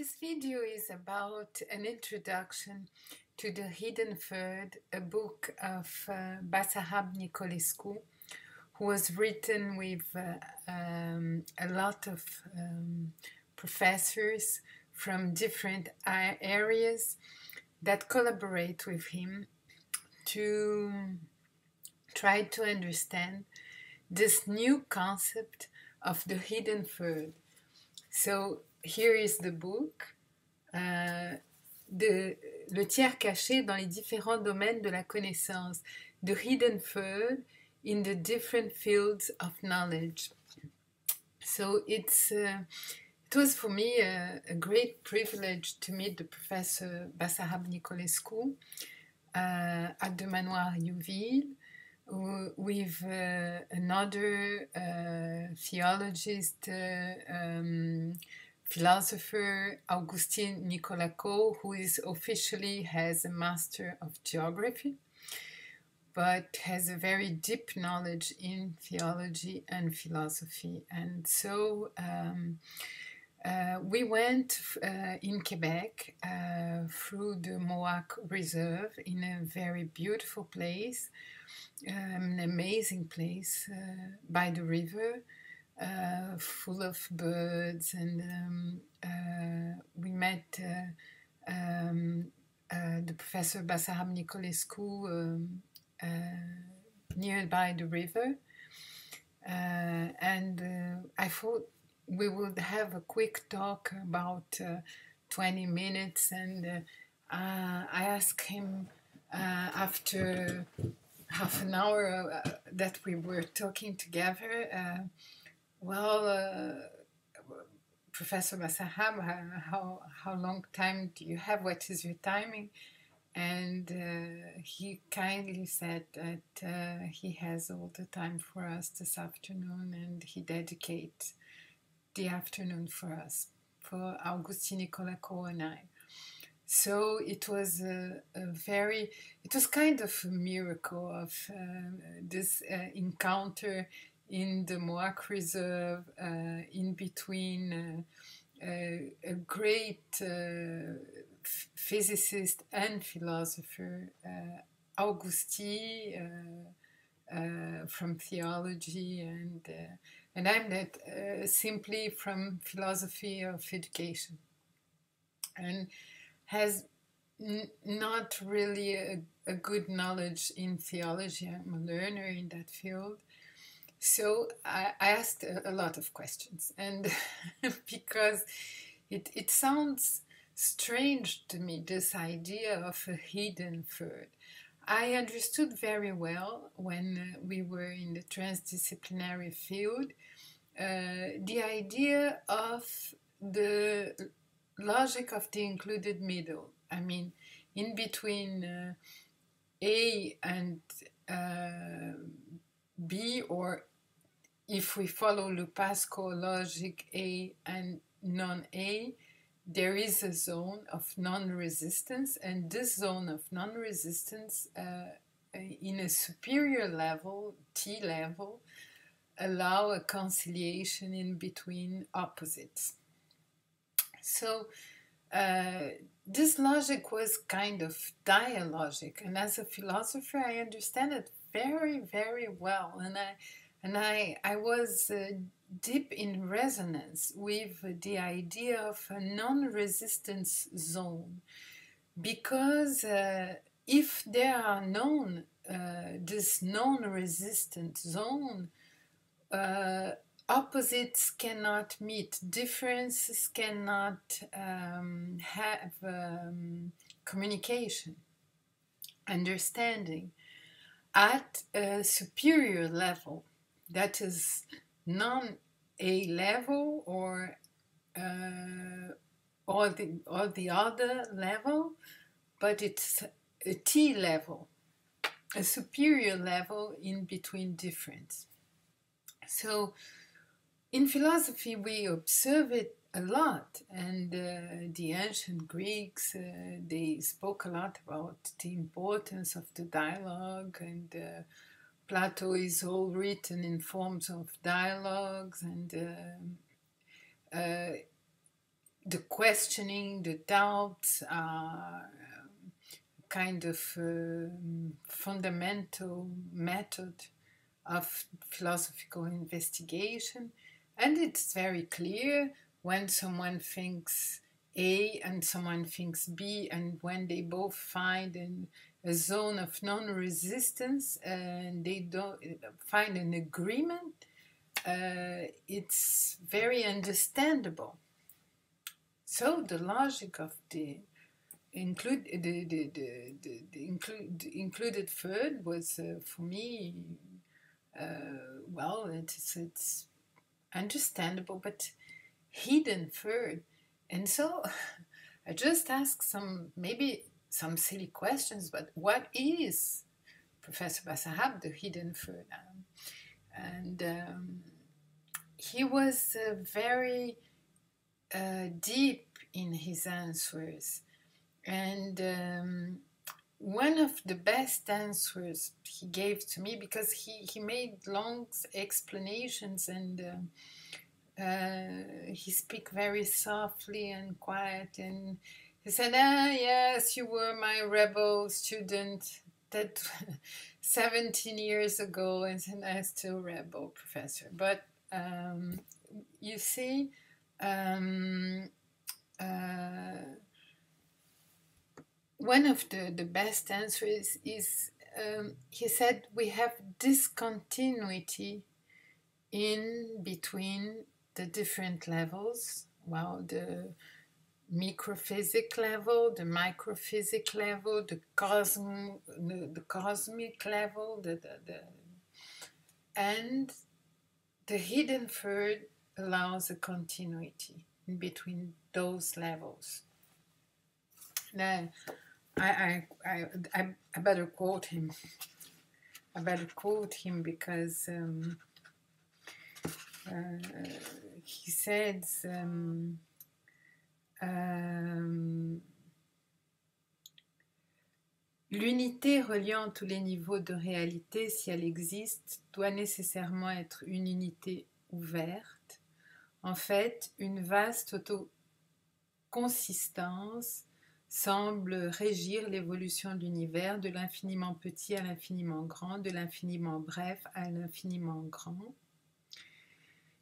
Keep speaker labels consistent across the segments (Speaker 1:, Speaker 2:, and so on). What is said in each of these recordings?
Speaker 1: This video is about an introduction to The Hidden Third, a book of Basarab Nicolescu, who was written with a lot of professors from different areas that collaborate with him to try to understand this new concept of the hidden third. So here is the book, le tiers caché dans les différents domaines de la connaissance, the hidden third in the different fields of knowledge. So it was for me a great privilege to meet the Professor Basarab Nicolescu at the Manoir with another theologist, philosopher, Agusti Nicolau, who is officially has a Master of Geography, but has a very deep knowledge in theology and philosophy. And so we went in Quebec through the Manoir Reserve in a very beautiful place, an amazing place by the river, full of birds, and we met the Professor Basarab Nicolescu nearby the river, and I thought we would have a quick talk about 20 minutes, and I asked him after half an hour that we were talking together, Professor Basarab, how long time do you have? What is your timing? And he kindly said that he has all the time for us this afternoon, and he dedicates the afternoon for us, for Augustin Nicolau and I. So it was it was kind of a miracle of this encounter in the Manoir Reserve, in between a great physicist and philosopher, Agusti, from theology, and I'm that simply from philosophy of education, and has not really a good knowledge in theology. I'm a learner in that field. So I asked a lot of questions, and because it sounds strange to me, this idea of a hidden third. I understood very well when we were in the transdisciplinary field the idea of the logic of the included middle. I mean, in between A and B, or if we follow Lupasco logic, A and non-A, there is a zone of non-resistance, and this zone of non-resistance in a superior level, T level, allow a conciliation in between opposites. So this logic was kind of dialogic, and as a philosopher I understand it very, very well, and I was deep in resonance with the idea of a non-resistance zone, because if there are known this non-resistant zone, opposites cannot meet, differences cannot have communication, understanding at a superior level, that is non-A level, or the other level, but it's a T level, a superior level in between difference. So in philosophy we observe it a lot, and the ancient Greeks, they spoke a lot about the importance of the dialogue, and Plato is all written in forms of dialogues, and the questioning, the doubts are kind of fundamental method of philosophical investigation. And it's very clear when someone thinks A and someone thinks B, and when they both find a zone of non-resistance and they don't find an agreement, it's very understandable. So the logic of the included third was for me, well, it's understandable, but hidden third. And so I just asked maybe some silly questions, but what is, Professor Basarab, the hidden third? And he was very deep in his answers. And one of the best answers he gave to me, because he made long explanations and he speak very softly and quiet, and he said, yes, you were my rebel student that 17 years ago, and I'm still rebel, professor. But you see, one of the best answers is, he said, we have discontinuity in between the different levels. Well, the microphysic level, the microphysic level, the cosmic level, and the hidden third allows a continuity in between those levels. Now, I better quote him. I better quote him because he says, l'unité reliant tous les niveaux de réalité, si elle existe, doit nécessairement être une unité ouverte. En fait, une vaste autoconsistance semble régir l'évolution de l'univers, de l'infiniment petit à l'infiniment grand, de l'infiniment bref à l'infiniment grand.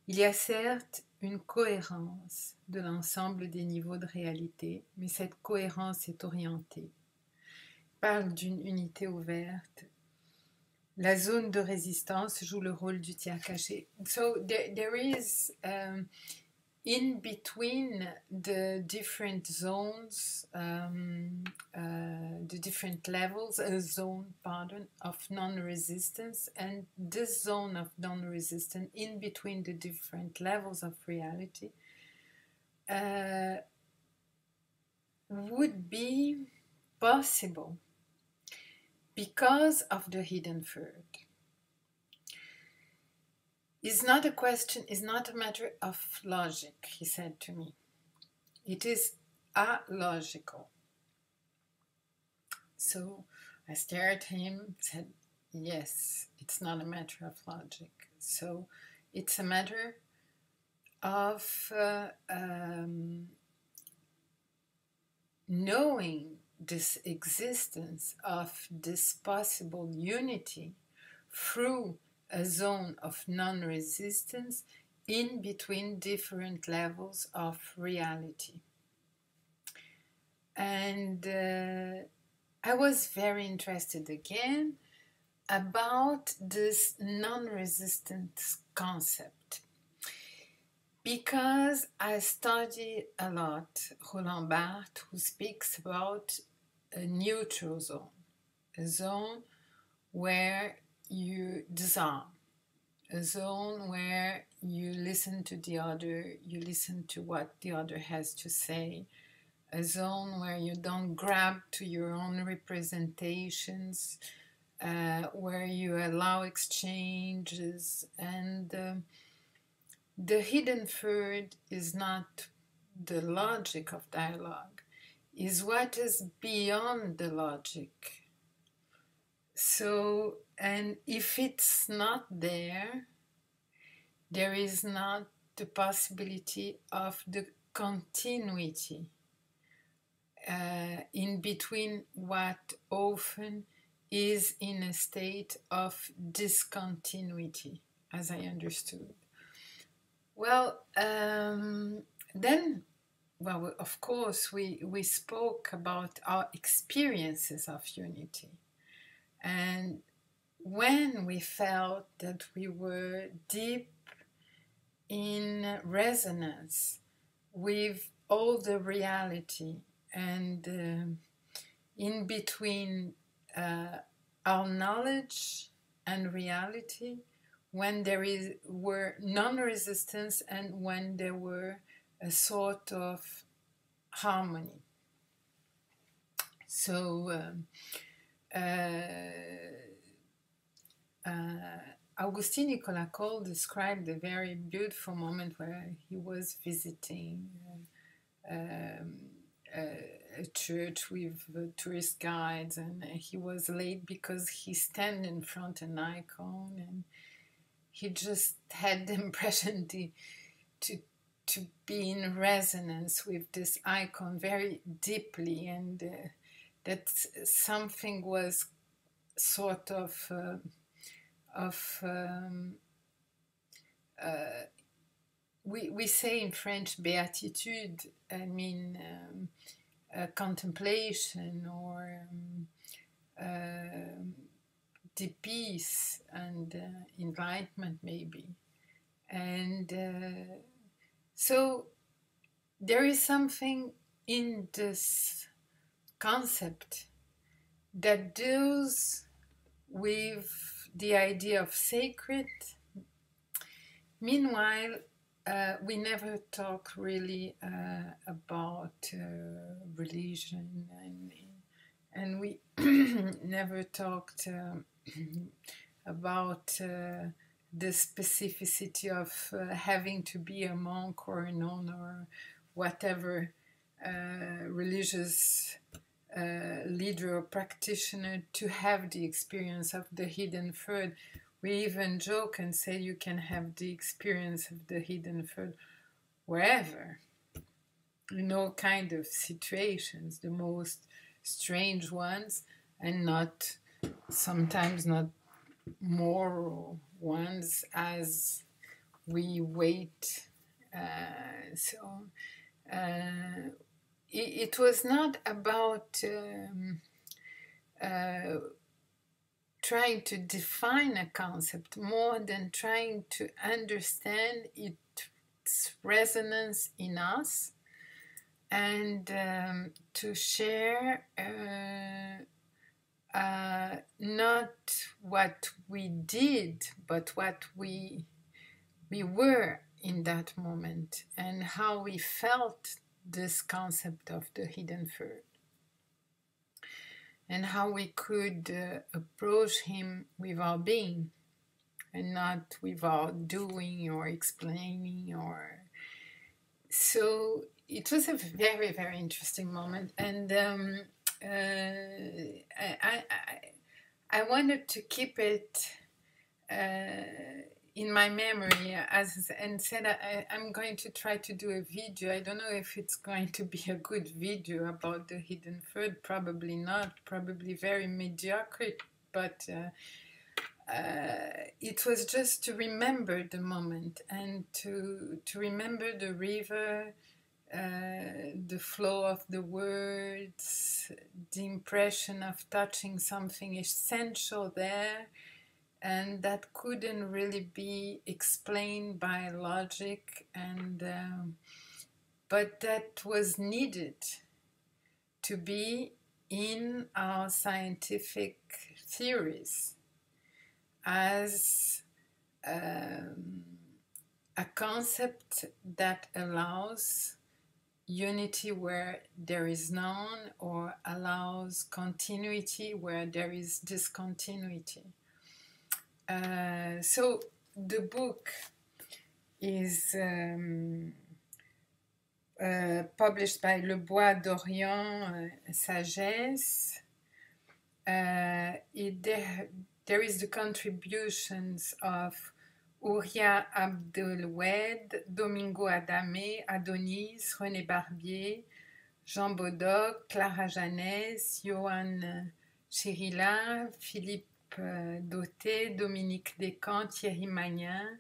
Speaker 1: Il y a certes une cohérence de l'ensemble des niveaux de réalité, mais cette cohérence est orientée. Il parle d'une unité ouverte. La zone de résistance joue le rôle du tiers caché. So there is in between the different zones, the different levels, a zone, of non-resistance, and this zone of non-resistance in between the different levels of reality would be possible because of the hidden third. It's not a question, it's not a matter of logic, he said to me. It is illogical. So I stared at him, said, yes, it's not a matter of logic. So it's a matter of knowing this existence of this possible unity through a zone of non-resistance in between different levels of reality. And I was very interested again about this non-resistance concept, because I study a lot Roland Barthes, who speaks about a neutral zone, a zone where you disarm, a zone where you listen to the other, you listen to what the other has to say, a zone where you don't grab to your own representations, where you allow exchanges, and the hidden third is not the logic of dialogue, is what is beyond the logic. So, and if it's not there, there is not the possibility of the continuity in between what often is in a state of discontinuity, as I understood. Well, then, well, of course, we spoke about our experiences of unity. And when we felt that we were deep in resonance with all the reality and in between our knowledge and reality, when there were non-resistance and when there were a sort of harmony. So Agusti Nicolau described a very beautiful moment where he was visiting a church with tourist guides, and he was late because he stand in front of an icon, and he just had the impression to be in resonance with this icon very deeply, and that something was sort of we say in French beatitude, I mean contemplation or the peace and enlightenment maybe. And so there is something in this concept that deals with the idea of sacred. Meanwhile, we never talk really about religion, and we never talked about the specificity of having to be a monk or a nun or whatever religious leader or practitioner to have the experience of the hidden third. We even joke and say you can have the experience of the hidden third wherever, in all kind of situations, the most strange ones, and not sometimes not moral ones as we wait. It was not about trying to define a concept more than trying to understand its resonance in us, and to share not what we did, but what we were in that moment, and how we felt this concept of the hidden third, and how we could approach him with our being and not with our doing or explaining. Or so it was a very, very interesting moment, and I wanted to keep it in my memory, and said I'm going to try to do a video. I don't know if it's going to be a good video about the hidden third, probably not, probably very mediocre, but it was just to remember the moment and to remember the river, the flow of the words, the impression of touching something essential there, and that couldn't really be explained by logic, and but that was needed to be in our scientific theories as a concept that allows unity where there is none, or allows continuity where there is discontinuity. So the book is published by Le Bois d'Orient, Sagesse. There is the contributions of Ouria Abdelwed, Domingo Adamé, Adonis, René Barbier, Jean Bodoc, Clara Janès, Johan Chérila, Philippe Dauté, Dominique Descamps, Thierry Magnin,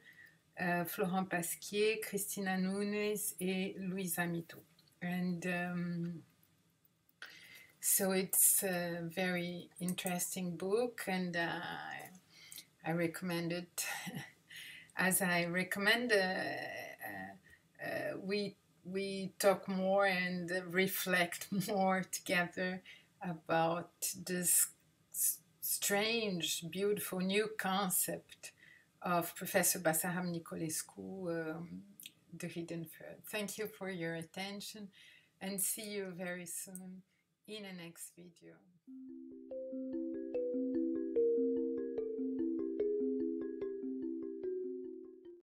Speaker 1: Florent Pasquier, Christina Nunes, et Louisa Mito. And so it's a very interesting book, and I recommend it. As I recommend, we talk more and reflect more together about this strange, beautiful new concept of Professor Basarab Nicolescu, the hidden third. Thank you for your attention, and see you very soon in the next video.